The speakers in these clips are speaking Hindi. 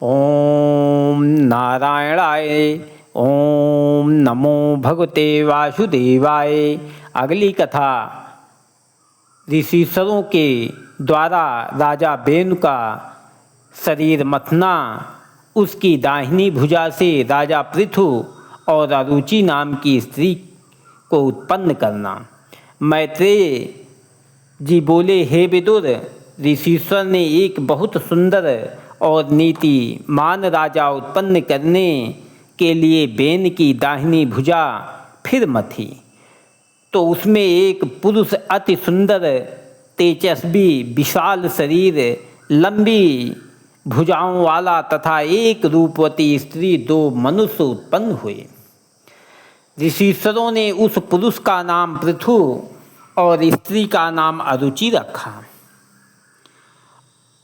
ओम नारायणाय। ओम नमो भगवते वासुदेवाय। अगली कथा ऋषिश्वरों के द्वारा राजा बेन का शरीर मथना, उसकी दाहिनी भुजा से राजा पृथु और अरुचि नाम की स्त्री को उत्पन्न करना। मैत्रेय जी बोले, हे विदुर, ऋषिश्वर ने एक बहुत सुंदर और नीतिमान राजा उत्पन्न करने के लिए बेन की दाहिनी भुजा फिर मथी, तो उसमें एक पुरुष अति सुंदर, तेजस्वी, विशाल शरीर, लंबी भुजाओं वाला तथा एक रूपवती स्त्री, दो मनुष्य उत्पन्न हुए। ऋषिश्वरों ने उस पुरुष का नाम पृथु और स्त्री का नाम अरुचि रखा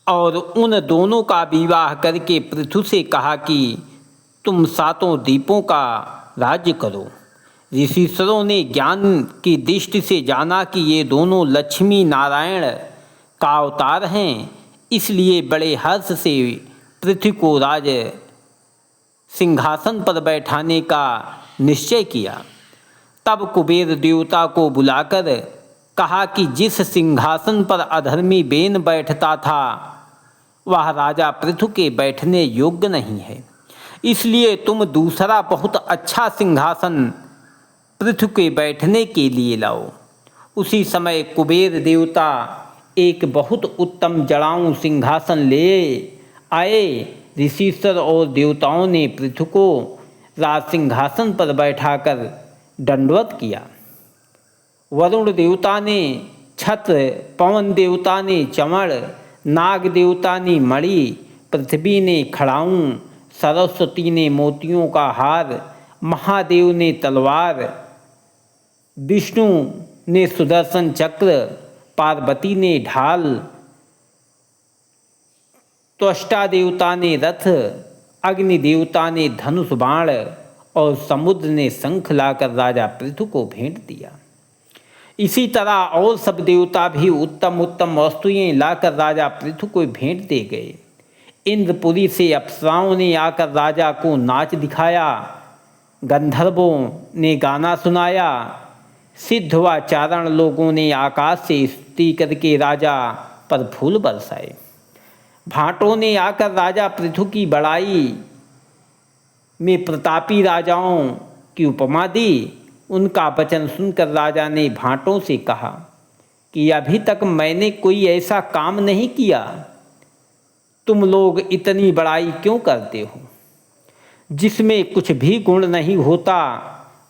और उन दोनों का विवाह करके पृथु से कहा कि तुम सातों द्वीपों का राज्य करो। ऋषिश्वरों ने ज्ञान की दृष्टि से जाना कि ये दोनों लक्ष्मी नारायण का अवतार हैं, इसलिए बड़े हर्ष से पृथ्वी को राज सिंहासन पर बैठाने का निश्चय किया। तब कुबेर देवता को बुलाकर कहा कि जिस सिंहासन पर अधर्मी बेन बैठता था वह राजा पृथु के बैठने योग्य नहीं है, इसलिए तुम दूसरा बहुत अच्छा सिंहासन पृथु के बैठने के लिए लाओ। उसी समय कुबेर देवता एक बहुत उत्तम जड़ाऊ सिंहासन ले आए। ऋषिश्वर और देवताओं ने पृथु को राज सिंहासन पर बैठाकर दंडवत किया। वरुण देवता ने छत्र, पवन देवता ने चमड़, नाग देवता ने मणि, पृथ्वी ने खड़ाऊं, सरस्वती ने मोतियों का हार, महादेव ने तलवार, विष्णु ने सुदर्शन चक्र, पार्वती ने ढाल, त्वष्टा देवता ने रथ, अग्नि देवता ने धनुष बाण और समुद्र ने शंख लाकर राजा पृथु को भेंट दिया। इसी तरह और सब देवता भी उत्तम उत्तम वस्तुएं लाकर राजा पृथु को भेंट दे गए। इंद्रपुरी से अप्सराओं ने आकर राजा को नाच दिखाया, गंधर्वों ने गाना सुनाया, सिद्ध व चारण लोगों ने आकाश से स्तुति करके राजा पर फूल बरसाए। भाटों ने आकर राजा पृथु की बड़ाई में प्रतापी राजाओं की उपमा दी। उनका वचन सुनकर राजा ने भाटों से कहा कि अभी तक मैंने कोई ऐसा काम नहीं किया, तुम लोग इतनी बड़ाई क्यों करते हो जिसमें कुछ भी गुण नहीं होता।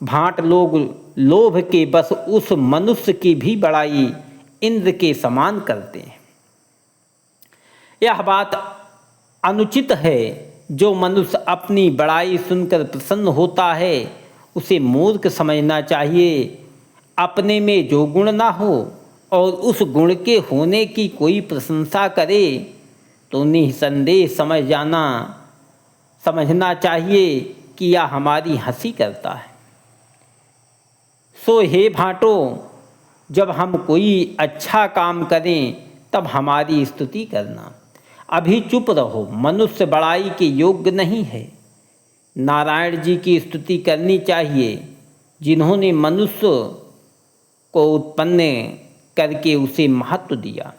भाट लोग लोभ के बस उस मनुष्य की भी बड़ाई इंद्र के समान करते हैं। यह बात अनुचित है। जो मनुष्य अपनी बड़ाई सुनकर प्रसन्न होता है उसे मूर्ख समझना चाहिए। अपने में जो गुण ना हो और उस गुण के होने की कोई प्रशंसा करे तो निसंदेह समझना चाहिए कि यह हमारी हंसी करता है। सो हे भाटो, जब हम कोई अच्छा काम करें तब हमारी स्तुति करना। अभी चुप रहो, मनुष्य बड़ाई के योग्य नहीं है। नारायण जी की स्तुति करनी चाहिए जिन्होंने मनुष्य को उत्पन्न करके उसे महत्व दिया।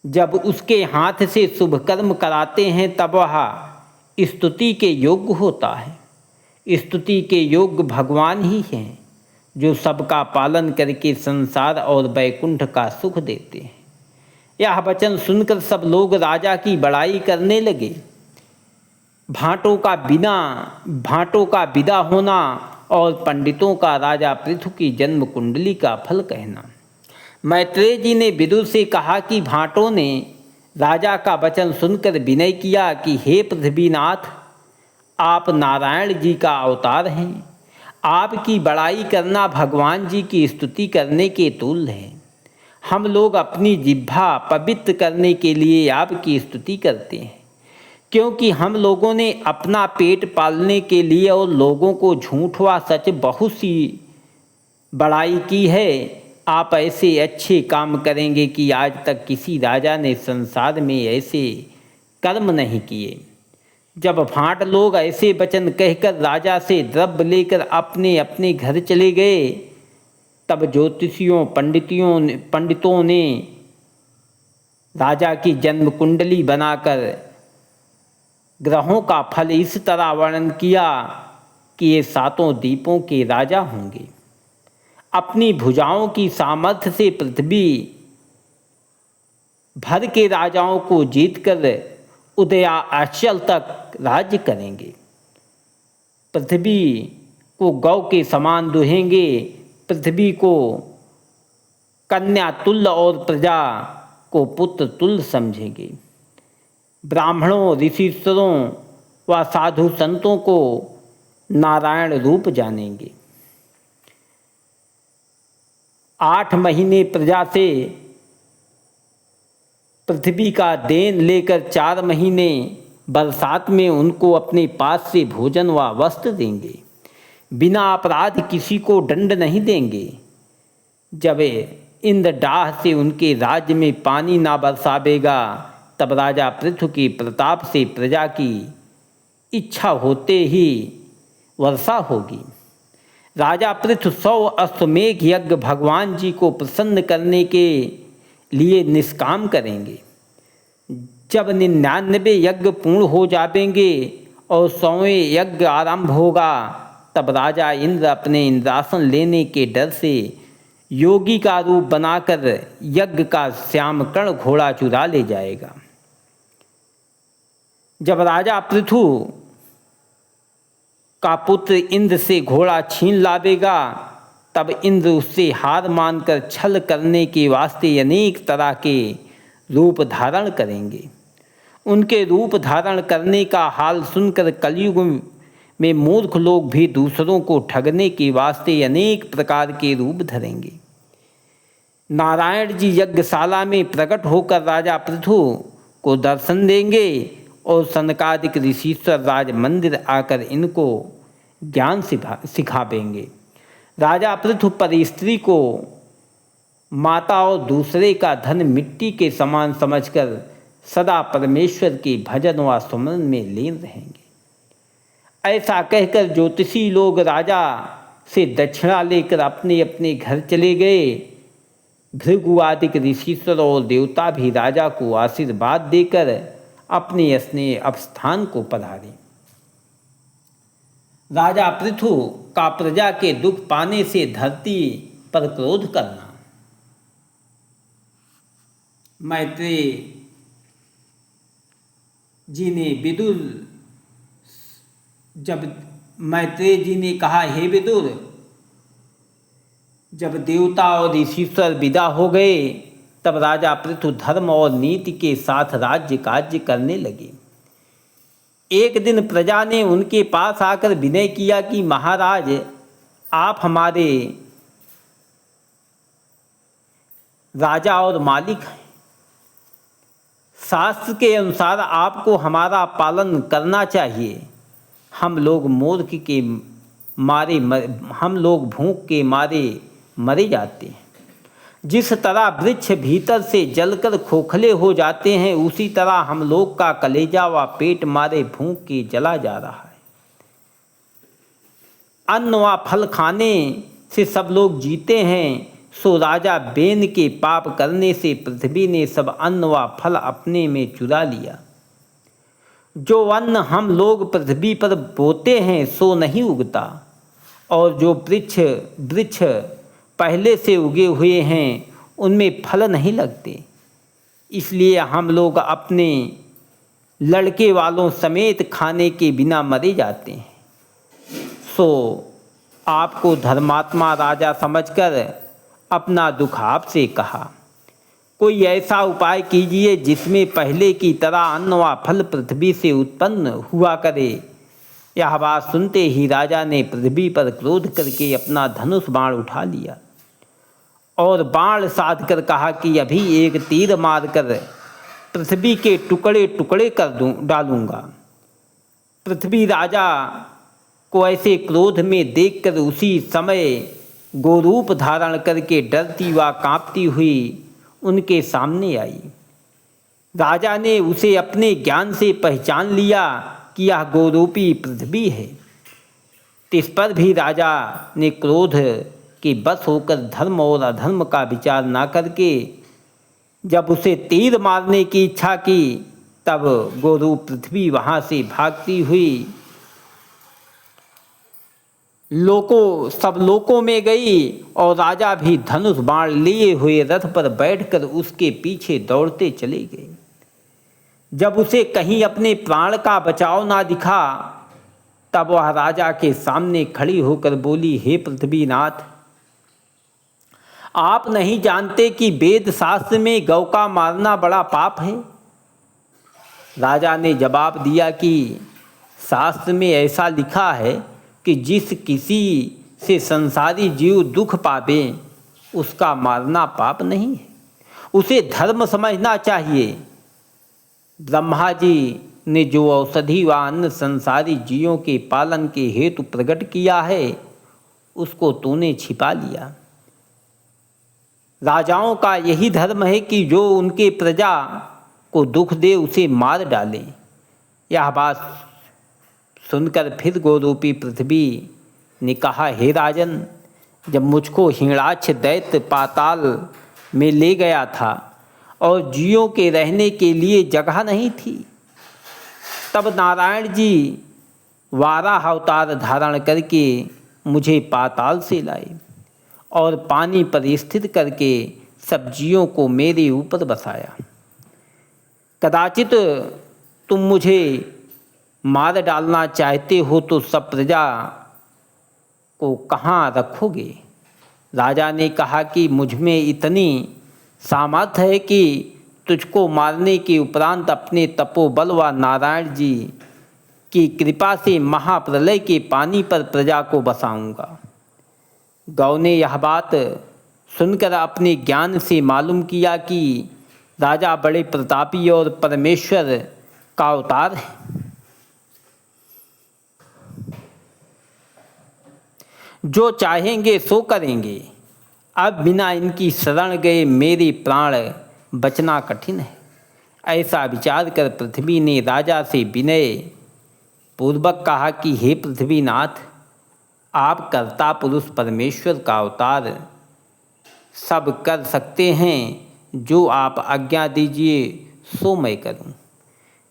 जब उसके हाथ से शुभ कर्म कराते हैं तब वह स्तुति के योग्य होता है। स्तुति के योग्य भगवान ही हैं जो सबका पालन करके संसार और वैकुंठ का सुख देते हैं। यह वचन सुनकर सब लोग राजा की बड़ाई करने लगे। भाटों का विदा होना और पंडितों का राजा पृथु की जन्म कुंडली का फल कहना। मैत्रेय जी ने विदुर से कहा कि भाटों ने राजा का वचन सुनकर विनय किया कि हे पृथ्वीनाथ, आप नारायण जी का अवतार हैं। आपकी बड़ाई करना भगवान जी की स्तुति करने के तुल्य है। हम लोग अपनी जिह्वा पवित्र करने के लिए आपकी स्तुति करते हैं, क्योंकि हम लोगों ने अपना पेट पालने के लिए और लोगों को झूठ व सच बहुत सी बड़ाई की है। आप ऐसे अच्छे काम करेंगे कि आज तक किसी राजा ने संसार में ऐसे कर्म नहीं किए। जब भाट लोग ऐसे वचन कहकर राजा से द्रव्य लेकर अपने अपने घर चले गए, तब ज्योतिषियों पंडितों ने राजा की जन्म कुंडली बनाकर ग्रहों का फल इस तरह वर्णन किया कि ये सातों द्वीपों के राजा होंगे। अपनी भुजाओं की सामर्थ्य से पृथ्वी भर के राजाओं को जीतकर उदयाचल तक राज्य करेंगे। पृथ्वी को गौ के समान दुहेंगे, पृथ्वी को कन्या तुल्य और प्रजा को पुत्र तुल्य समझेंगे। ब्राह्मणों, ऋषिश्वरों व साधु संतों को नारायण रूप जानेंगे। 8 महीने प्रजा से पृथ्वी का देन लेकर 4 महीने बरसात में उनको अपने पास से भोजन व वस्त्र देंगे। बिना अपराध किसी को दंड नहीं देंगे। जब इंद्र डाह से उनके राज्य में पानी ना बरसावेगा, तब राजा पृथु के प्रताप से प्रजा की इच्छा होते ही वर्षा होगी। राजा पृथु 100 अश्वमेघ यज्ञ भगवान जी को प्रसन्न करने के लिए निष्काम करेंगे। जब 99 यज्ञ पूर्ण हो जाएंगे और 100वें यज्ञ आरंभ होगा, तब राजा इंद्र अपने इंद्रासन लेने के डर से योगी का रूप बनाकर यज्ञ का श्यामकर्ण घोड़ा चुरा ले जाएगा। जब राजा पृथु का पुत्र इंद्र से घोड़ा छीन लावेगा, तब इंद्र उससे हार मानकर छल करने के वास्ते अनेक तरह के रूप धारण करेंगे। उनके रूप धारण करने का हाल सुनकर कलयुग में मूर्ख लोग भी दूसरों को ठगने के वास्ते अनेक प्रकार के रूप धरेंगे। नारायण जी यज्ञशाला में प्रकट होकर राजा पृथु को दर्शन देंगे और सनकादिक ऋषिश्वर राज मंदिर आकर इनको ज्ञान सिखावेंगे। राजा पृथु पर स्त्री को माता और दूसरे का धन मिट्टी के समान समझकर सदा परमेश्वर के भजन व सुमरन में लीन रहेंगे। ऐसा कहकर ज्योतिषी लोग राजा से दक्षिणा लेकर अपने अपने घर चले गए। भृगुआदिक ऋषिश्वर और देवता भी राजा को आशीर्वाद देकर अपने स्नेह स्थान को पधारे। राजा पृथु का प्रजा के दुख पाने से धरती पर क्रोध करना। मैत्रेय जी ने विदुर जब मैत्रेय जी ने कहा, हे विदुर, जब देवता और ऋषिश्वर विदा हो गए, तब राजा पृथु धर्म और नीति के साथ राज्य कार्य करने लगे। एक दिन प्रजा ने उनके पास आकर विनय किया कि महाराज, आप हमारे राजा और मालिक हैं। शास्त्र के अनुसार आपको हमारा पालन करना चाहिए। हम लोग भूख के मारे मरे जाते हैं। जिस तरह वृक्ष भीतर से जलकर खोखले हो जाते हैं, उसी तरह हम लोग का कलेजा व पेट मारे भूख के जला जा रहा है। अन्न व फल खाने से सब लोग जीते हैं, सो राजा बेन के पाप करने से पृथ्वी ने सब अन्न व फल अपने में चुरा लिया। जो अन्न हम लोग पृथ्वी पर बोते हैं सो नहीं उगता, और जो वृक्ष पहले से उगे हुए हैं उनमें फल नहीं लगते। इसलिए हम लोग अपने लड़के वालों समेत खाने के बिना मरे जाते हैं। सो आपको धर्मात्मा राजा समझकर अपना दुख आपसे कहा। कोई ऐसा उपाय कीजिए जिसमें पहले की तरह अन्न व फल पृथ्वी से उत्पन्न हुआ करे। यह बात सुनते ही राजा ने पृथ्वी पर क्रोध करके अपना धनुष बाण उठा लिया और बाण साध कर कहा कि अभी एक तीर मारकर पृथ्वी के टुकड़े टुकड़े कर डालूंगा। पृथ्वी राजा को ऐसे क्रोध में देखकर उसी समय गोरूप धारण करके डरती व कांपती हुई उनके सामने आई। राजा ने उसे अपने ज्ञान से पहचान लिया कि यह गोरूपी पृथ्वी है। इस पर भी राजा ने क्रोध के बस होकर धर्म और अधर्म का विचार ना करके जब उसे तीर मारने की इच्छा की, तब गोरूप पृथ्वी वहाँ से भागती हुई सब लोकों में गई और राजा भी धनुष बाण लिए हुए रथ पर बैठकर उसके पीछे दौड़ते चले गए। जब उसे कहीं अपने प्राण का बचाव ना दिखा, तब वह राजा के सामने खड़ी होकर बोली, हे पृथ्वीनाथ, आप नहीं जानते कि वेद शास्त्र में गौ का मारना बड़ा पाप है? राजा ने जवाब दिया कि शास्त्र में ऐसा लिखा है कि जिस किसी से संसारी जीव दुख पावे उसका मारना पाप नहीं है, उसे धर्म समझना चाहिए। ब्रह्मा जी ने जो औषधि व अन्न संसारी जीवों के पालन के हेतु प्रकट किया है, उसको तूने छिपा लिया। राजाओं का यही धर्म है कि जो उनके प्रजा को दुख दे उसे मार डाले। यह बात सुनकर फिर गोरूपी पृथ्वी ने कहा, हे राजन, जब मुझको हिरण्याक्ष दैत्य पाताल में ले गया था और जीवों के रहने के लिए जगह नहीं थी, तब नारायण जी वाराह अवतार धारण करके मुझे पाताल से लाए और पानी पर स्थित करके सब जीवों को मेरे ऊपर बसाया। कदाचित तुम मुझे मार डालना चाहते हो तो सब प्रजा को कहाँ रखोगे? राजा ने कहा कि मुझ में इतनी सामर्थ्य है कि तुझको मारने के उपरांत अपने तपोबल व नारायण जी की कृपा से महाप्रलय के पानी पर प्रजा को बसाऊंगा। गौ ने यह बात सुनकर अपने ज्ञान से मालूम किया कि राजा बड़े प्रतापी और परमेश्वर का अवतार है। जो चाहेंगे सो करेंगे, अब बिना इनकी शरण गए मेरे प्राण बचना कठिन है। ऐसा विचार कर पृथ्वी ने राजा से विनय पूर्वक कहा कि हे पृथ्वीनाथ, आप कर्ता पुरुष परमेश्वर का अवतार सब कर सकते हैं, जो आप आज्ञा दीजिए सो मैं करूं।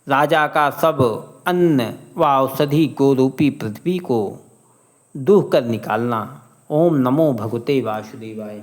राजा का सब अन्न व औषधि गोरूपी पृथ्वी को दूह कर निकालना। ओम नमो भगवते वासुदेवाय।